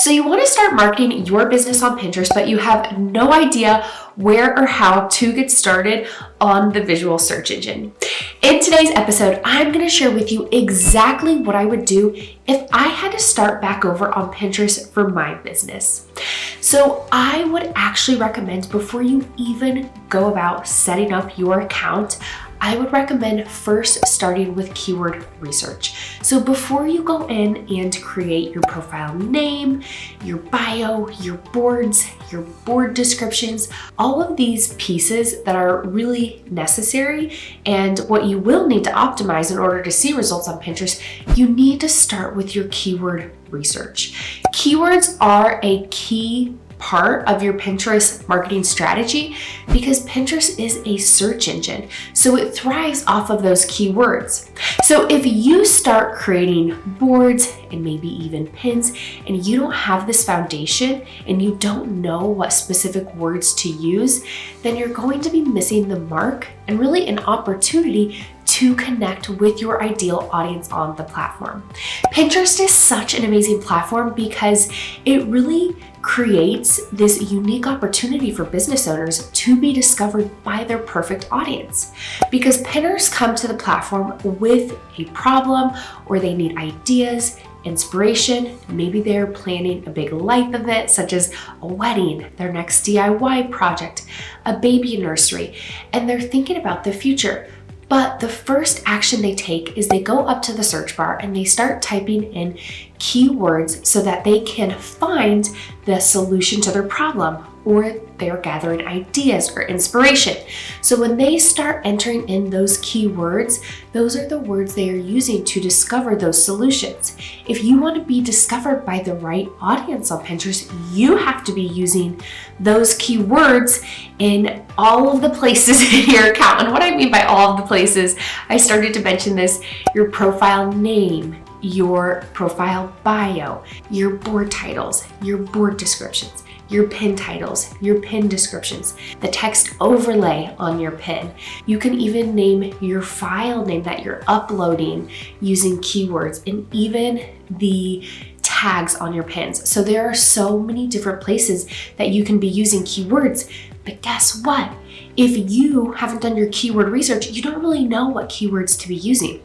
So you want to start marketing your business on Pinterest, but you have no idea where or how to get started on the visual search engine. In today's episode, I'm going to share with you exactly what I would do if I had to start back over on Pinterest for my business. So I would actually recommend, before you even go about setting up your account, I would recommend first starting with keyword research. So before you go in and create your profile name, your bio, your boards, your board descriptions, all of these pieces that are really necessary and what you will need to optimize in order to see results on Pinterest, you need to start with your keyword research. Keywords are a key part of your Pinterest marketing strategy because Pinterest is a search engine, so it thrives off of those keywords. So if you start creating boards and maybe even pins and you don't have this foundation and you don't know what specific words to use, then you're going to be missing the mark and really an opportunity to connect with your ideal audience on the platform. Pinterest is such an amazing platform because it really creates this unique opportunity for business owners to be discovered by their perfect audience. Because pinners come to the platform with a problem or they need ideas, inspiration, maybe they're planning a big life event such as a wedding, their next DIY project, a baby nursery, and they're thinking about the future. But the first action they take is they go up to the search bar and they start typing in keywords so that they can find the solution to their problem, or they're gathering ideas or inspiration. So when they start entering in those keywords, those are the words they are using to discover those solutions. If you want to be discovered by the right audience on Pinterest, you have to be using those keywords in all of the places in your account. And what I mean by all of the places, I started to mention this: your profile name, your profile bio, your board titles, your board descriptions, your pin titles, your pin descriptions, the text overlay on your pin. You can even name your file name that you're uploading using keywords, and even the tags on your pins. So there are so many different places that you can be using keywords. But guess what? If you haven't done your keyword research, you don't really know what keywords to be using.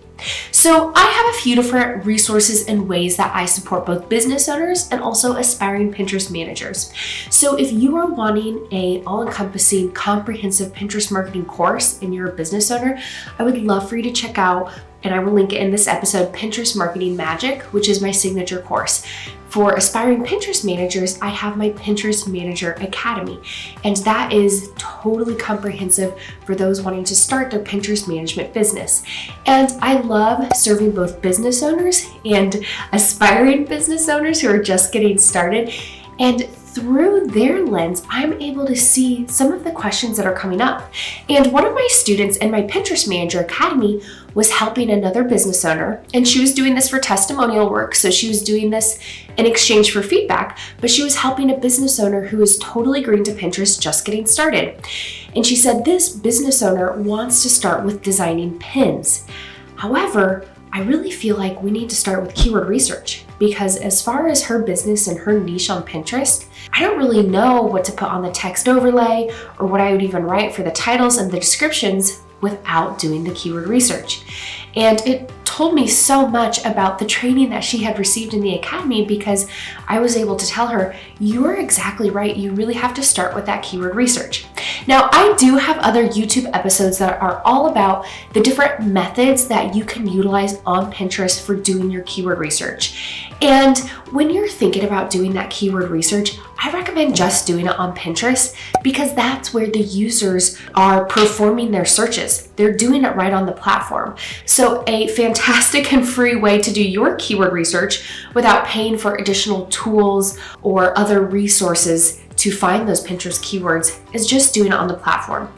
So I have a few different resources and ways that I support both business owners and also aspiring Pinterest managers. So if you are wanting an all-encompassing, comprehensive Pinterest marketing course and you're a business owner, I would love for you to check out, and I will link it in this episode, Pinterest Marketing Magic, which is my signature course. For aspiring Pinterest managers, I have my Pinterest Manager Academy, and that is totally comprehensive for those wanting to start their Pinterest management business. And I love serving both business owners and aspiring business owners who are just getting started. And through their lens, I'm able to see some of the questions that are coming up. And one of my students in my Pinterest Manager Academy was helping another business owner, and she was doing this for testimonial work. So she was doing this in exchange for feedback, but she was helping a business owner who is totally green to Pinterest, just getting started. And she said this business owner wants to start with designing pins. However, I really feel like we need to start with keyword research, because as far as her business and her niche on Pinterest, I don't really know what to put on the text overlay or what I would even write for the titles and the descriptions without doing the keyword research. And it told me so much about the training that she had received in the academy, because I was able to tell her, you're exactly right. You really have to start with that keyword research. Now, I do have other YouTube episodes that are all about the different methods that you can utilize on Pinterest for doing your keyword research. And when you're thinking about doing that keyword research, I recommend just doing it on Pinterest, because that's where the users are performing their searches. They're doing it right on the platform. So a fantastic and free way to do your keyword research without paying for additional tools or other resources to find those Pinterest keywords is just doing it on the platform.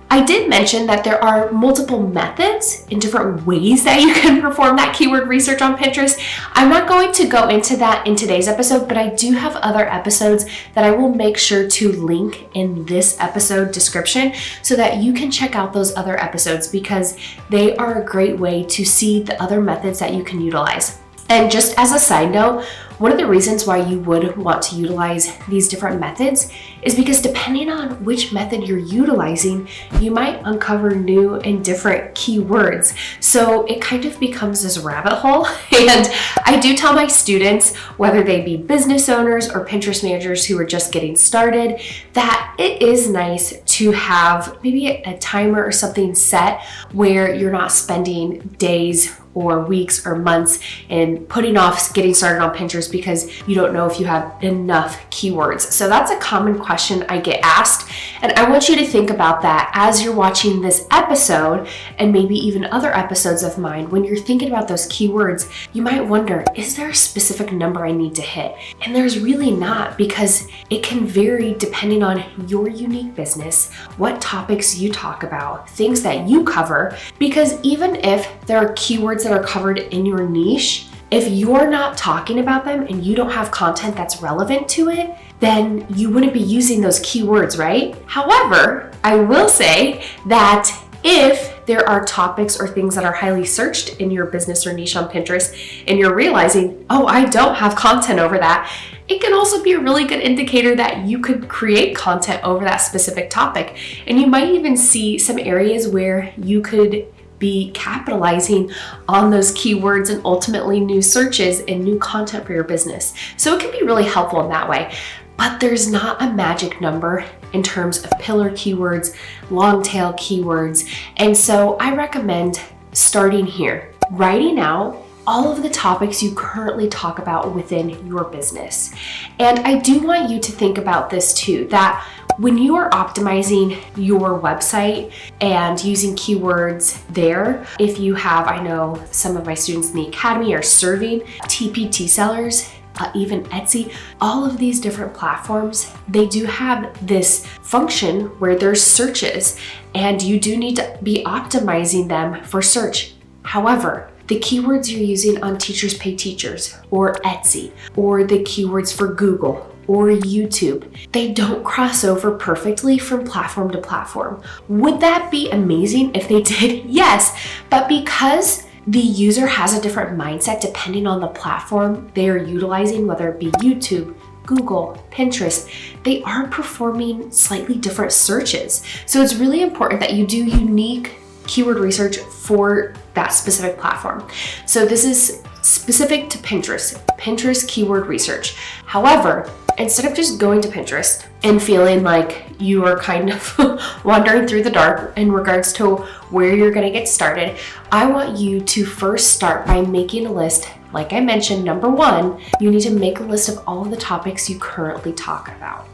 I did mention that there are multiple methods and different ways that you can perform that keyword research on Pinterest. I'm not going to go into that in today's episode, but I do have other episodes that I will make sure to link in this episode description so that you can check out those other episodes, because they are a great way to see the other methods that you can utilize. And just as a side note, One of the reasons why you would want to utilize these different methods is because depending on which method you're utilizing, you might uncover new and different keywords. So it kind of becomes this rabbit hole. And I do tell my students, whether they be business owners or Pinterest managers who are just getting started, that it is nice to have maybe a timer or something set where you're not spending days or weeks or months and putting off getting started on Pinterest because you don't know if you have enough keywords. So that's a common question I get asked. And I want you to think about that as you're watching this episode and maybe even other episodes of mine. When you're thinking about those keywords, you might wonder, is there a specific number I need to hit? And there's really not, because it can vary depending on your unique business, what topics you talk about, things that you cover, because even if there are keywords that are covered in your niche, if you're not talking about them and you don't have content that's relevant to it, then you wouldn't be using those keywords, right? However, I will say that if there are topics or things that are highly searched in your business or niche on Pinterest and you're realizing, oh, I don't have content over that, it can also be a really good indicator that you could create content over that specific topic. And you might even see some areas where you could be capitalizing on those keywords and ultimately new searches and new content for your business. So it can be really helpful in that way. But there's not a magic number in terms of pillar keywords, long tail keywords. And so I recommend starting here, writing out all of the topics you currently talk about within your business. And I do want you to think about this too, that when you are optimizing your website and using keywords there, if you have, I know some of my students in the academy are serving TPT sellers, even Etsy, all of these different platforms, they do have this function where there's searches and you do need to be optimizing them for search. However, the keywords you're using on Teachers Pay Teachers or Etsy or the keywords for Google or YouTube, they don't cross over perfectly from platform to platform. Would that be amazing if they did? Yes, but because the user has a different mindset depending on the platform they are utilizing, whether it be YouTube, Google, Pinterest, they are performing slightly different searches. So it's really important that you do unique keyword research for that specific platform. So this is specific to Pinterest keyword research. However, instead of just going to Pinterest and feeling like you are kind of wandering through the dark in regards to where you're going to get started, I want you to first start by making a list. Like I mentioned, number one, you need to make a list of all of the topics you currently talk about.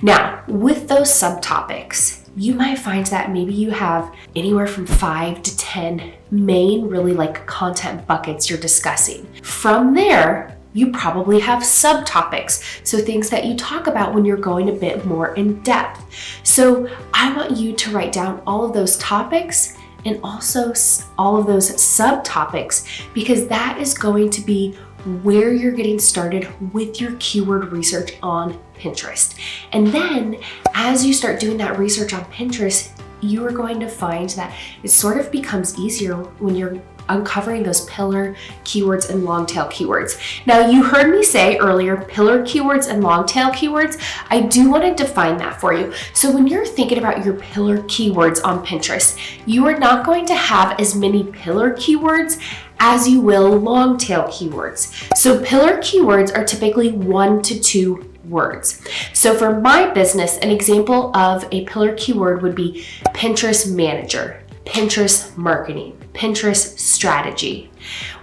Now, with those subtopics, you might find that maybe you have anywhere from 5 to 10 main really like content buckets you're discussing. From there, you probably have subtopics, so things that you talk about when you're going a bit more in depth. So I want you to write down all of those topics and also all of those subtopics, because that is going to be where you're getting started with your keyword research on Pinterest. And then as you start doing that research on Pinterest, you are going to find that it sort of becomes easier when you're uncovering those pillar keywords and long tail keywords. Now, you heard me say earlier, pillar keywords and long tail keywords. I do want to define that for you. So when you're thinking about your pillar keywords on Pinterest, you are not going to have as many pillar keywords as you will long tail keywords. So pillar keywords are typically 1 to 2 words. So for my business, an example of a pillar keyword would be Pinterest manager, Pinterest marketing, Pinterest strategy.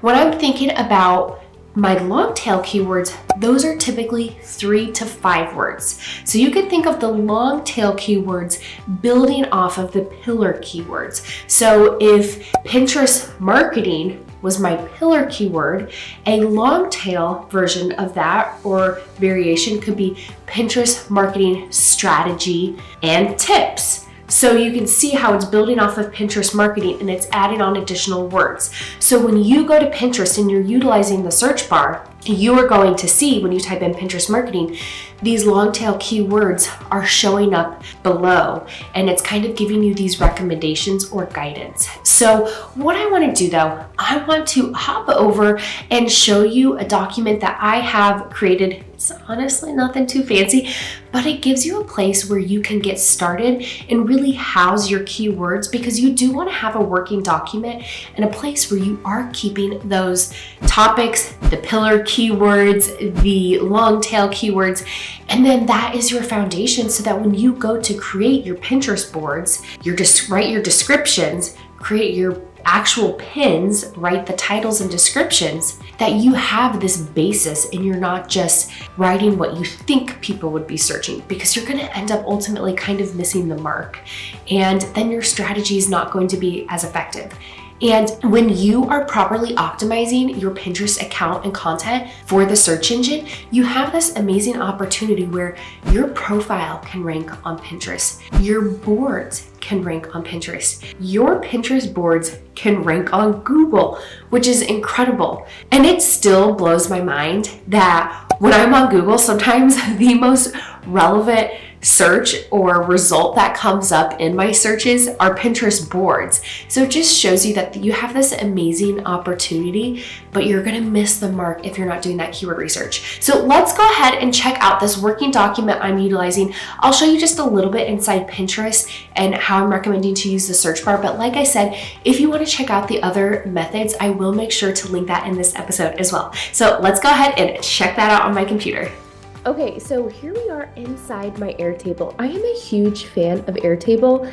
When I'm thinking about my long tail keywords, those are typically 3 to 5 words. So you can think of the long tail keywords building off of the pillar keywords. So if Pinterest marketing was my pillar keyword, a long tail version of that or variation could be Pinterest marketing strategy and tips. So you can see how it's building off of Pinterest marketing and it's adding on additional words. So when you go to Pinterest and you're utilizing the search bar, you are going to see when you type in Pinterest marketing, these long tail keywords are showing up below, and it's kind of giving you these recommendations or guidance. So what I want to do though, I want to hop over and show you a document that I have created. It's honestly nothing too fancy, but it gives you a place where you can get started and really house your keywords, because you do want to have a working document and a place where you are keeping those topics, the pillar keywords, the long tail keywords, and then that is your foundation, so that when you go to create your Pinterest boards, write your descriptions, create your actual pins, write the titles and descriptions, that you have this basis and you're not just writing what you think people would be searching, because you're going to end up ultimately kind of missing the mark, and then your strategy is not going to be as effective. And when you are properly optimizing your Pinterest account and content for the search engine, you have this amazing opportunity where your profile can rank on Pinterest, your boards can rank on Pinterest, your Pinterest boards can rank on Google, which is incredible. And it still blows my mind that when I'm on Google, sometimes the most relevant search or result that comes up in my searches are Pinterest boards. So it just shows you that you have this amazing opportunity, but you're going to miss the mark if you're not doing that keyword research. So let's go ahead and check out this working document I'm utilizing. I'll show you just a little bit inside Pinterest and how I'm recommending to use the search bar. But like I said, if you want to check out the other methods, I will make sure to link that in this episode as well. So let's go ahead and check that out on my computer. Okay, so here we are inside my Airtable. I am a huge fan of Airtable.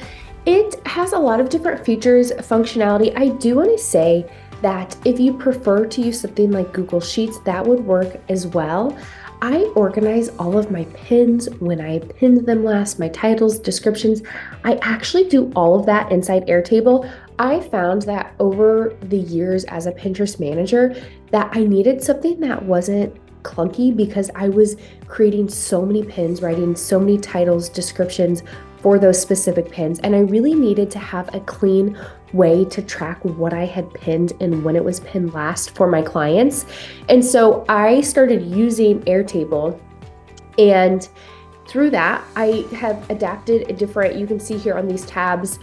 It has a lot of different features, functionality. I do want to say that if you prefer to use something like Google Sheets, that would work as well. I organize all of my pins when I pinned them last, my titles, descriptions. I actually do all of that inside Airtable. I found that over the years as a Pinterest manager that I needed something that wasn't clunky, because I was creating so many pins, writing so many titles, descriptions for those specific pins, and I really needed to have a clean way to track what I had pinned and when it was pinned last for my clients. And so I started using Airtable, and through that, I have adapted a different, you can see here on these tabs,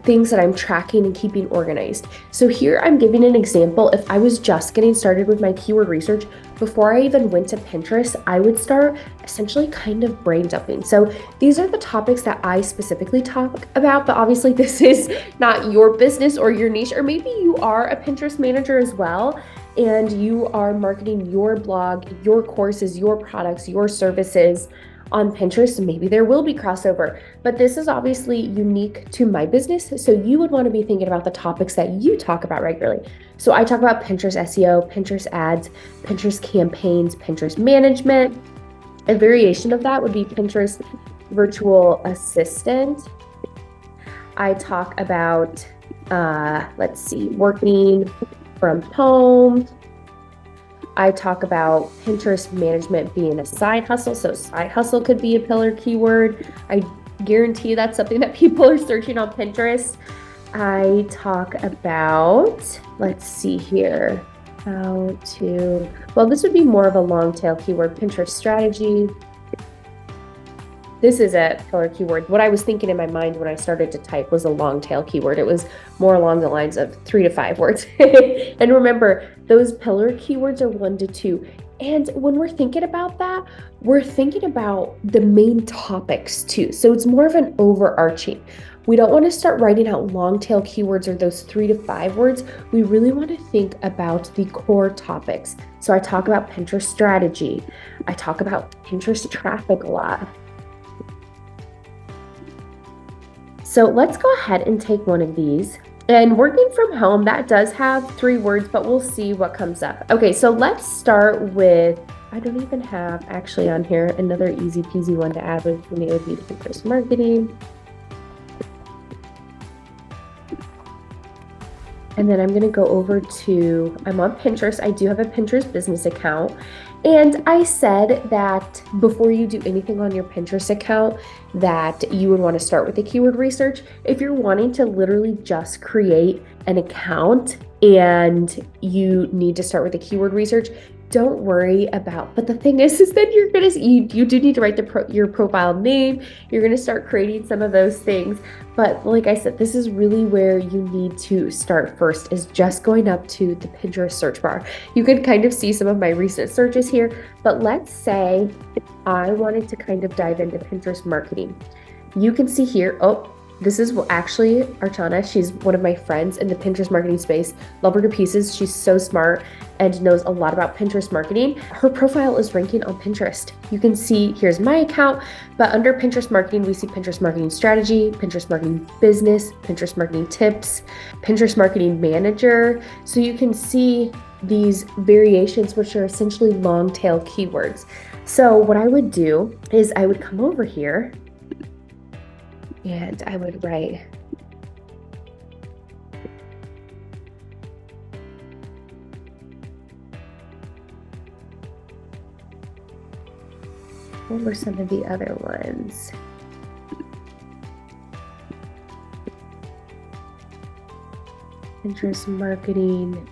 things that I'm tracking and keeping organized. So here I'm giving an example. If I was just getting started with my keyword research, before I even went to Pinterest, I would start essentially kind of brain dumping. So these are the topics that I specifically talk about, but obviously this is not your business or your niche, or maybe you are a Pinterest manager as well, and you are marketing your blog, your courses, your products, your services on Pinterest. Maybe there will be crossover, but this is obviously unique to my business. So you would want to be thinking about the topics that you talk about regularly. So I talk about Pinterest SEO, Pinterest ads, Pinterest campaigns, Pinterest management. A variation of that would be Pinterest virtual assistant. I talk about, working from home. I talk about Pinterest management being a side hustle. So side hustle could be a pillar keyword. I guarantee that's something that people are searching on Pinterest. I talk about, this would be more of a long tail keyword, Pinterest strategy. This is a pillar keyword. What I was thinking in my mind when I started to type was a long tail keyword. It was more along the lines of 3 to 5 words. And remember, those pillar keywords are 1 to 2. And when we're thinking about that, we're thinking about the main topics too. So it's more of an overarching. We don't want to start writing out long tail keywords or those 3 to 5 words. We really want to think about the core topics. So I talk about Pinterest strategy. I talk about Pinterest traffic a lot. So let's go ahead and take one of these. And working from home, that does have 3 words, but we'll see what comes up. Okay, so let's start with, I don't even have actually on here another easy peasy one to add with me. It would be Pinterest marketing. And then I'm going to go over to, I'm on Pinterest. I do have a Pinterest business account. And I said that before you do anything on your Pinterest account, that you would want to start with the keyword research. If you're wanting to literally just create an account and you need to start with the keyword research, don't worry about, but the thing is that you do need to write your profile name. You're gonna start creating some of those things. But like I said, this is really where you need to start first, is just going up to the Pinterest search bar. You can kind of see some of my recent searches here, but let's say I wanted to kind of dive into Pinterest marketing. You can see here, oh, this is actually Archana. She's one of my friends in the Pinterest marketing space. Love her to pieces. She's so smart and knows a lot about Pinterest marketing. Her profile is ranking on Pinterest. You can see, here's my account, but under Pinterest marketing, we see Pinterest marketing strategy, Pinterest marketing business, Pinterest marketing tips, Pinterest marketing manager. So you can see these variations, which are essentially long tail keywords. So what I would do is I would come over here and I would write what were some of the other ones? Pinterest marketing.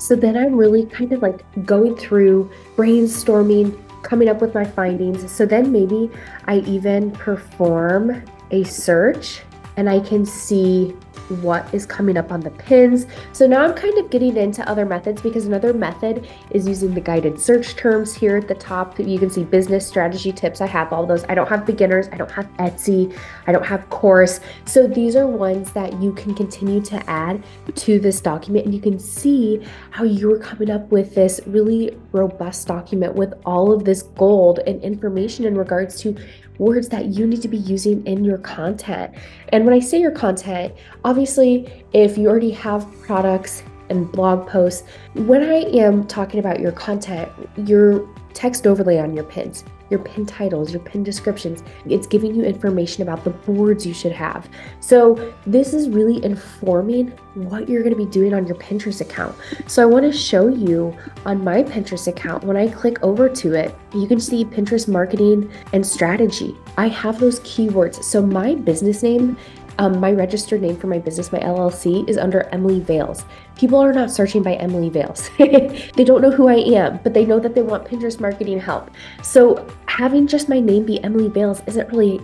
So then I'm really kind of like going through, brainstorming, coming up with my findings. So then maybe I even perform a search and I can see what is coming up on the pins. So now I'm kind of getting into other methods, because another method is using the guided search terms here at the top. You can see business strategy tips. I have all those. I don't have beginners. I don't have Etsy. I don't have course. So these are ones that you can continue to add to this document, and you can see how you're coming up with this really robust document with all of this gold and information in regards to words that you need to be using in your content. And when I say your content, obviously, if you already have products and blog posts, when I am talking about your content, your text overlay on your pins, your pin titles, your pin descriptions, it's giving you information about the boards you should have. So this is really informing what you're going to be doing on your Pinterest account. So I want to show you on my Pinterest account. When I click over to it, you can see Pinterest marketing and strategy. I have those keywords. So my business name, my registered name for my business, my LLC, is under Emily Vales. People are not searching by Emily Vales. They don't know who I am, but they know that they want Pinterest marketing help. So having just my name be Emily Vales isn't really,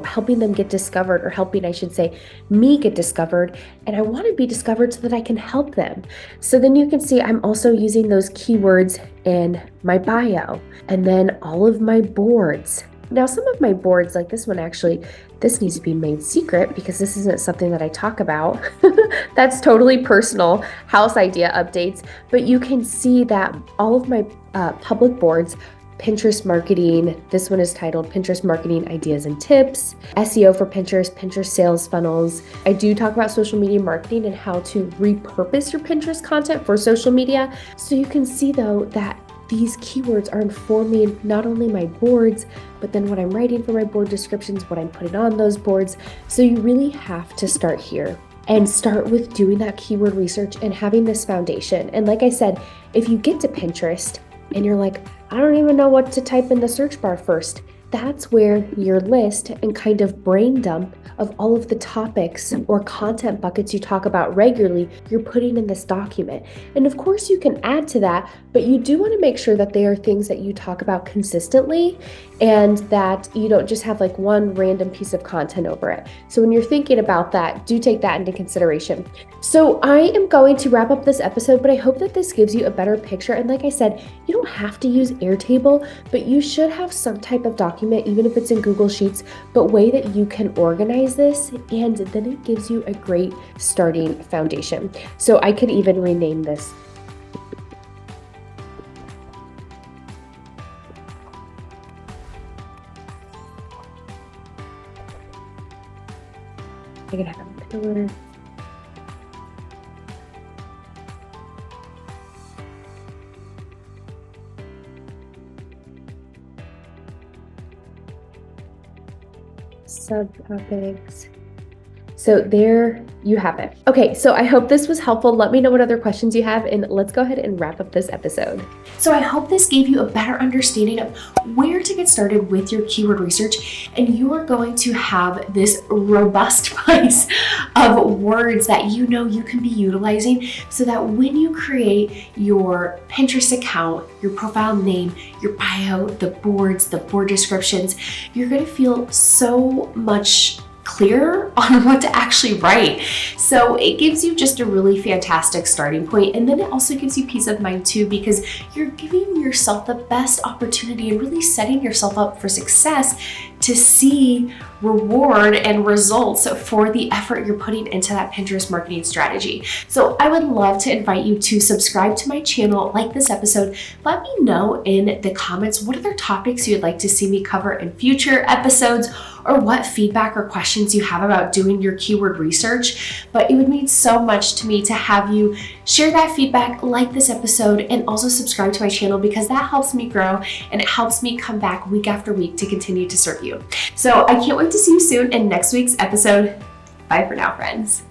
helping them get discovered, or helping, I should say, me get discovered. And I want to be discovered so that I can help them. So then you can see I'm also using those keywords in my bio, and then all of my boards. Now, some of my boards, like this one, actually, this needs to be made secret because this isn't something that I talk about. That's totally personal house idea updates. But you can see that all of my public boards, Pinterest marketing, this one is titled Pinterest Marketing Ideas and Tips, SEO for Pinterest, Pinterest Sales Funnels. I do talk about social media marketing and how to repurpose your Pinterest content for social media. So you can see, though, that these keywords are informing not only my boards, but then what I'm writing for my board descriptions, what I'm putting on those boards. So you really have to start here and start with doing that keyword research and having this foundation. And like I said, if you get to Pinterest and you're like, I don't even know what to type in the search bar first, that's where your list and kind of brain dump of all of the topics or content buckets you talk about regularly, you're putting in this document. And of course you can add to that, but you do want to make sure that they are things that you talk about consistently and that you don't just have like one random piece of content over it. So when you're thinking about that, do take that into consideration. So I am going to wrap up this episode, but I hope that this gives you a better picture. And like I said, you don't have to use Airtable, but you should have some type of document, even if it's in Google Sheets, but way that you can organize this, and then it gives you a great starting foundation. So I could even rename this. I could have a pillar. Subtopics. So there you have it. Okay, so I hope this was helpful. Let me know what other questions you have, and let's go ahead and wrap up this episode. So I hope this gave you a better understanding of where to get started with your keyword research, and you are going to have this robust place of words that you know you can be utilizing so that when you create your Pinterest account, your profile name, your bio, the board descriptions, you're going to feel so much clear on what to actually write. So it gives you just a really fantastic starting point. And then it also gives you peace of mind too, because you're giving yourself the best opportunity and really setting yourself up for success to see reward and results for the effort you're putting into that Pinterest marketing strategy. So I would love to invite you to subscribe to my channel, like this episode. Let me know in the comments what other topics you'd like to see me cover in future episodes, or what feedback or questions you have about doing your keyword research. But it would mean so much to me to have you share that feedback, like this episode, and also subscribe to my channel, because that helps me grow and it helps me come back week after week to continue to serve you. So I can't wait to see you soon in next week's episode. Bye for now, friends.